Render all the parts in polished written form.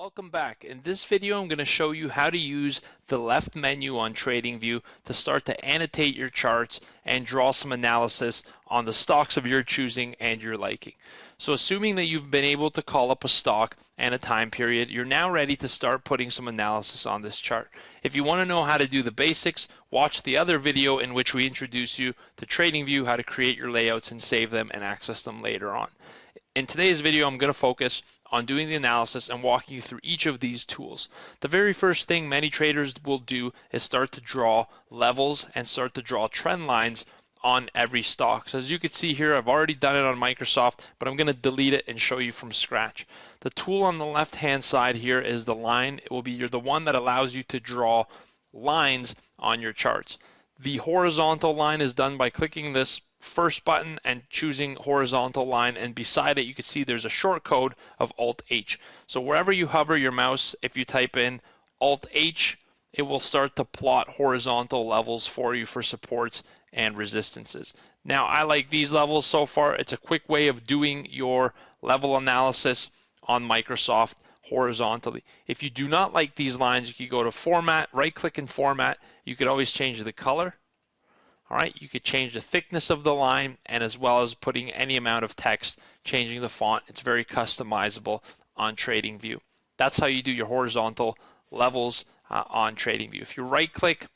Welcome back. In this video, I'm going to show you how to use the left menu on TradingView to start to annotate your charts and draw some analysis on the stocks of your choosing and your liking. So assuming that you've been able to call up a stock and a time period, you're now ready to start putting some analysis on this chart. If you want to know how to do the basics, watch the other video in which we introduce you to TradingView, how to create your layouts and save them and access them later on. In today's video, I'm going to focus on doing the analysis and walking you through each of these tools. The very first thing many traders will do is start to draw levels and start to draw trend lines on every stock. So as you can see here, I've already done it on Microsoft, but I'm going to delete it and show you from scratch. The tool on the left hand side here is the line. It will be the one that allows you to draw lines on your charts. The horizontal line is done by clicking this first button and choosing horizontal line, and beside it you can see there's a short code of Alt H. So wherever you hover your mouse, if you type in Alt H, it will start to plot horizontal levels for you for supports and resistances. Now I like these levels so far. It's a quick way of doing your level analysis on Microsoft horizontally. If you do not like these lines, you can go to Format, right click in Format. You could always change the color. All right, you could change the thickness of the line, and as well as putting any amount of text, changing the font. It's very customizable on TradingView. That's how you do your horizontal levels on TradingView. If you right click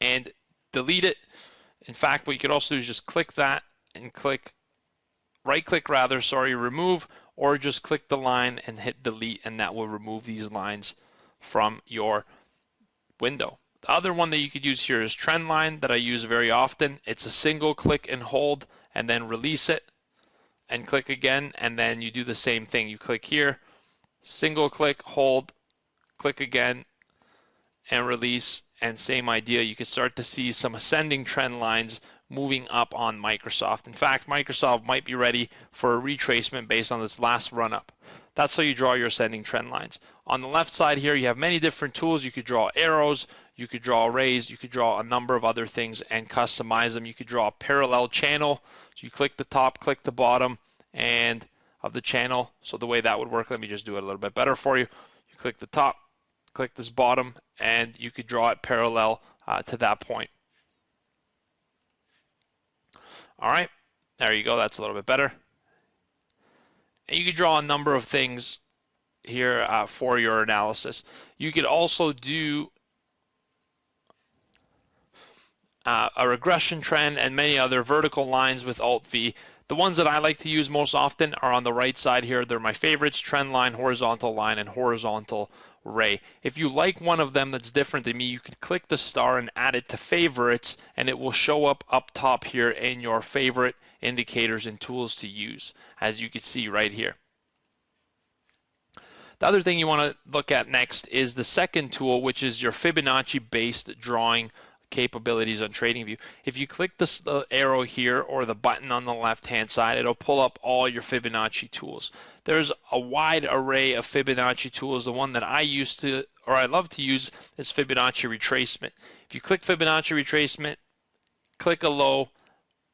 and delete it, in fact, what you could also do is just click that and remove, or just click the line and hit delete, and that will remove these lines from your window. The other one that you could use here is Trendline, that I use very often. It's a single click and hold and then release it and click again, and then you do the same thing. You click here, single click, hold, click again and release, and same idea. You can start to see some ascending trend lines moving up on Microsoft. In fact, Microsoft might be ready for a retracement based on this last run up. That's how you draw your ascending trend lines. On the left side here, you have many different tools. You could draw arrows, you could draw arrays, you could draw a number of other things and customize them. You could draw a parallel channel. So you click the top, click the bottom and of the channel. So the way that would work, let me just do it a little bit better for you. You click the top, click this bottom, and you could draw it parallel to that point. All right, there you go. That's a little bit better. And you could draw a number of things here for your analysis. You could also do a regression trend and many other vertical lines with Alt V. The ones that I like to use most often are on the right side here. They're my favorites: trend line, horizontal line, and horizontal ray. If you like one of them that's different than me, you can click the star and add it to favorites, and it will show up top here in your favorite indicators and tools to use, as you can see right here. The other thing you want to look at next is the second tool, which is your Fibonacci based drawing capabilities on TradingView. If you click this arrow here or the button on the left hand side, it'll pull up all your Fibonacci tools. There's a wide array of Fibonacci tools. The one that I love to use is Fibonacci retracement. If you click Fibonacci retracement, click a low,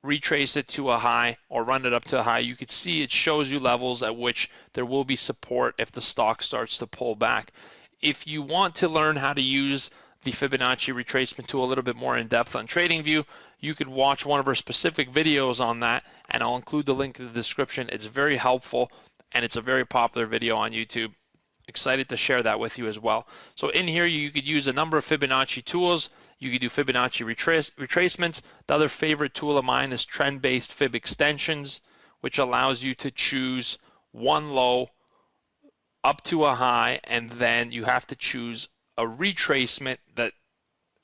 retrace it to a high, or run it up to a high, you can see it shows you levels at which there will be support if the stock starts to pull back. If you want to learn how to use the Fibonacci retracement tool a little bit more in depth on TradingView, you could watch one of our specific videos on that, and I'll include the link in the description. It's very helpful, and it's a very popular video on YouTube. Excited to share that with you as well. So in here, you could use a number of Fibonacci tools. You could do Fibonacci retracements. The other favorite tool of mine is trend-based Fib extensions, which allows you to choose one low up to a high, and then you have to choose a retracement that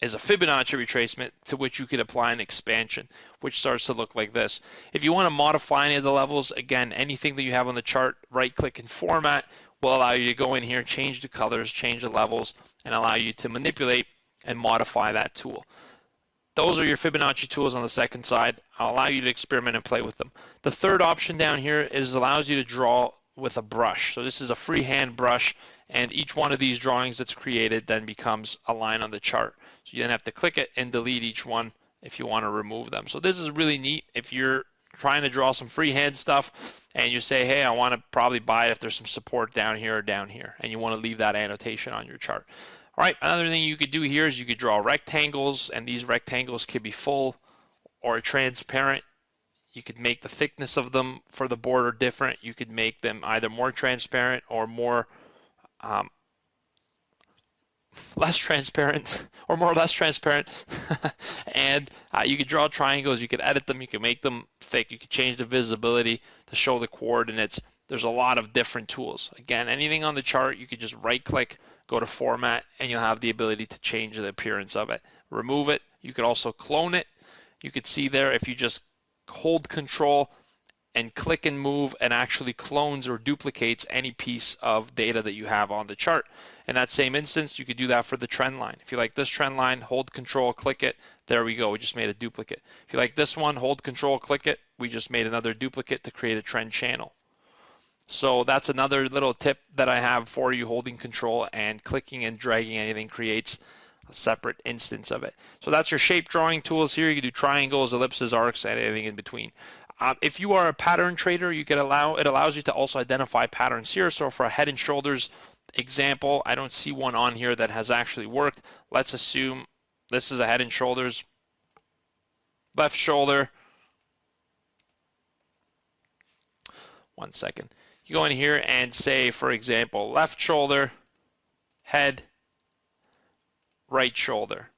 is a Fibonacci retracement to which you could apply an expansion, which starts to look like this. If you want to modify any of the levels, again, anything that you have on the chart, right click and Format will allow you to go in here, change the colors, change the levels, and allow you to manipulate and modify that tool. Those are your Fibonacci tools on the second side. I'll allow you to experiment and play with them. The third option down here allows you to draw with a brush. So this is a freehand brush, and each one of these drawings that's created then becomes a line on the chart. So you then have to click it and delete each one if you want to remove them. So this is really neat if you're trying to draw some freehand stuff, and you say, hey, I want to probably buy it if there's some support down here or down here, and you want to leave that annotation on your chart. All right, another thing you could do here is you could draw rectangles, and these rectangles could be full or transparent. You could make the thickness of them for the border different. You could make them either more transparent or more less transparent, or more or less transparent. And you could draw triangles, you could edit them, you could make them thick, you could change the visibility to show the coordinates. There's a lot of different tools. Again, anything on the chart, you could just right click, go to format, and you'll have the ability to change the appearance of it. Remove it. You could also clone it. You could see there if you just hold control and click and move, and actually clones or duplicates any piece of data that you have on the chart. In that same instance, you could do that for the trend line. If you like this trend line, hold control, click it. There we go. We just made a duplicate. If you like this one, hold control, click it. We just made another duplicate to create a trend channel. So that's another little tip that I have for you. Holding control and clicking and dragging anything creates a separate instance of it. So that's your shape drawing tools here. You can do triangles, ellipses, arcs, and anything in between. If you are a pattern trader, it allows you to also identify patterns here. So for a head and shoulders example, I don't see one on here that has actually worked. Let's assume this is a head and shoulders, left shoulder. One second. You go in here and say, for example, left shoulder, head, right shoulder.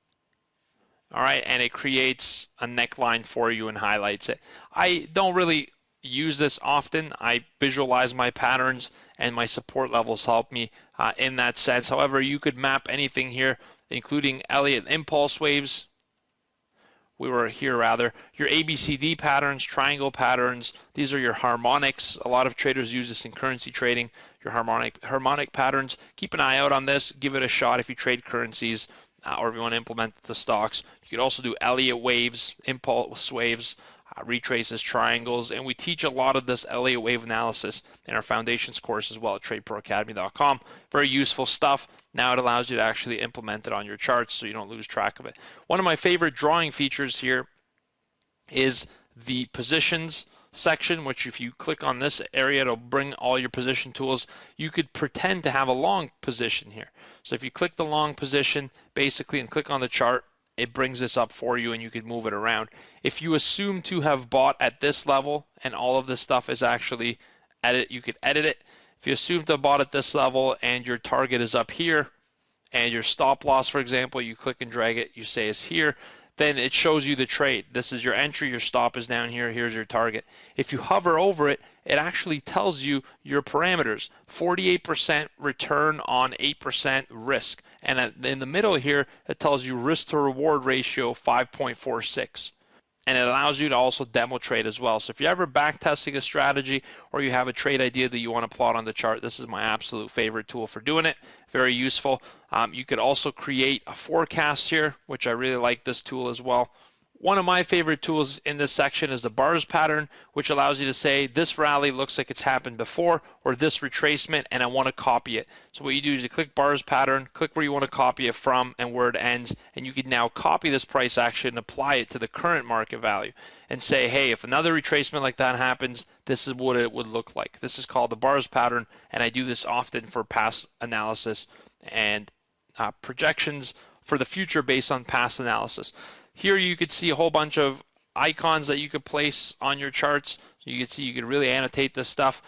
All right, and it creates a neckline for you and highlights it. I don't really use this often. I visualize my patterns, and my support levels help me in that sense. However, you could map anything here, including Elliott impulse waves. Your ABCD patterns, triangle patterns. These are your harmonics. A lot of traders use this in currency trading. Your harmonic patterns. Keep an eye out on this. Give it a shot if you trade currencies. Or if you want to implement the stocks. You could also do Elliott waves, impulse waves, retraces, triangles, and we teach a lot of this Elliott wave analysis in our foundations course as well at tradeproacademy.com. Very useful stuff. Now it allows you to actually implement it on your charts so you don't lose track of it. One of my favorite drawing features here is the positions section, which if you click on this area, it'll bring all your position tools. You could pretend to have a long position here. So if you click the long position basically and click on the chart, it brings this up for you and you can move it around. If you assume to have bought at this level and all of this stuff is actually you could edit it. If you assume to have bought at this level and your target is up here and your stop loss, for example, you click and drag it, you say it's here, then it shows you the trade. This is your entry, your stop is down here, here's your target. If you hover over it, it actually tells you your parameters. 48% return on 8% risk. And in the middle here, it tells you risk to reward ratio 5.46. And it allows you to also demo trade as well. So if you're ever back testing a strategy or you have a trade idea that you want to plot on the chart, this is my absolute favorite tool for doing it. Very useful. You could also create a forecast here, which I really like this tool as well. One of my favorite tools in this section is the bars pattern, which allows you to say this rally looks like it's happened before, or this retracement, and I want to copy it. So what you do is you click bars pattern, click where you want to copy it from and where it ends, and you can now copy this price action and apply it to the current market value and say, hey, if another retracement like that happens, this is what it would look like. This is called the bars pattern, and I do this often for past analysis and projections for the future based on past analysis. Here you could see a whole bunch of icons that you could place on your charts. So you could see you could really annotate this stuff.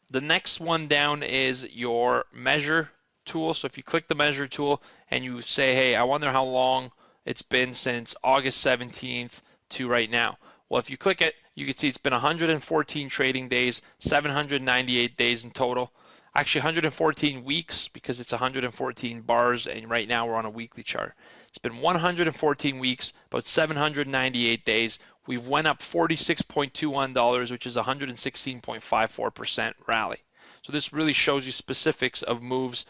The next one down is your measure tool. So if you click the measure tool and you say, hey, I wonder how long it's been since August 17th to right now. Well, if you click it, you can see it's been 114 trading days, 798 days in total. Actually 114 weeks because it's 114 bars, and right now we're on a weekly chart. It's been 114 weeks, about 798 days. We've went up $46.21, which is 116.54% rally. So this really shows you specifics of moves,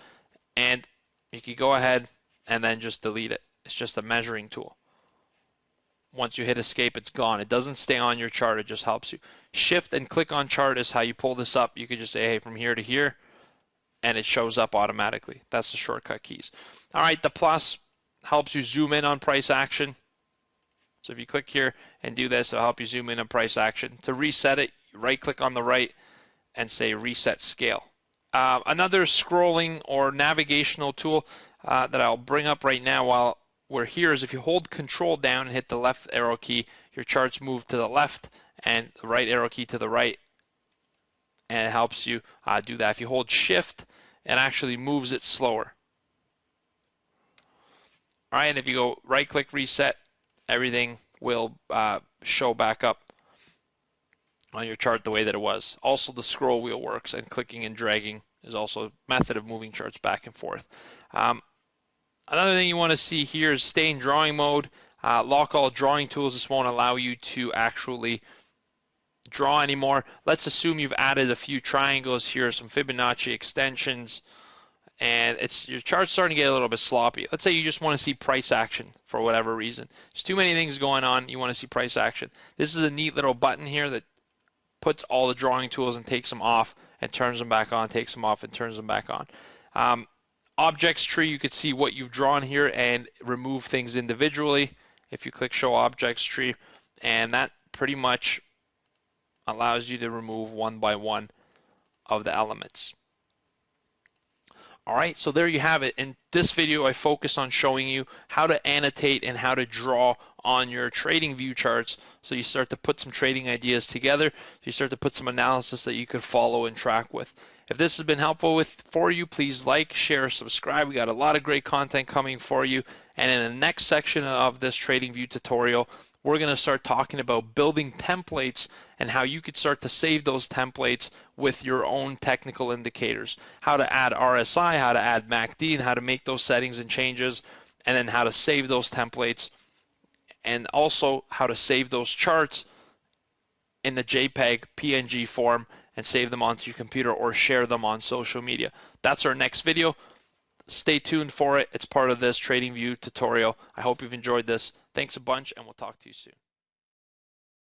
and you can go ahead and then just delete it. It's just a measuring tool. Once you hit escape, it's gone. It doesn't stay on your chart, it just helps you. Shift and click on chart is how you pull this up. You could just say, hey, from here to here, and it shows up automatically. That's the shortcut keys. All right, the plus helps you zoom in on price action. So if you click here and do this, it'll help you zoom in on price action. To reset it, right click on the right and say reset scale. Another scrolling or navigational tool that I'll bring up right now while we're here is if you hold control down and hit the left arrow key, your charts move to the left and the right arrow key to the right, and it helps you do that. If you hold shift, it actually moves it slower. All right, and if you go right click reset, everything will show back up on your chart the way that it was. Also, the scroll wheel works, and clicking and dragging is also a method of moving charts back and forth. Another thing you want to see here is stay in drawing mode. Lock all drawing tools. This won't allow you to actually draw anymore. Let's assume you've added a few triangles here, some Fibonacci extensions, and your chart's starting to get a little bit sloppy. Let's say you just want to see price action for whatever reason. There's too many things going on. You want to see price action. This is a neat little button here that puts all the drawing tools and takes them off and turns them back on, takes them off and turns them back on. Objects tree, you could see what you've drawn here and remove things individually if you click show objects tree, and that pretty much allows you to remove one by one of the elements. All right, so there you have it. In this video, I focus on showing you how to annotate and how to draw on your trading view charts, so you start to put some trading ideas together, so you start to put some analysis that you could follow and track with. If this has been helpful for you, please like, share, subscribe. We got a lot of great content coming for you. And in the next section of this trading view tutorial, we're going to start talking about building templates and how you could start to save those templates with your own technical indicators. How to add RSI, how to add MACD, and how to make those settings and changes, and then how to save those templates, and also how to save those charts in the JPEG PNG form and save them onto your computer or share them on social media. That's our next video. Stay tuned for it. It's part of this TradingView tutorial. I hope you've enjoyed this. Thanks a bunch, and we'll talk to you soon.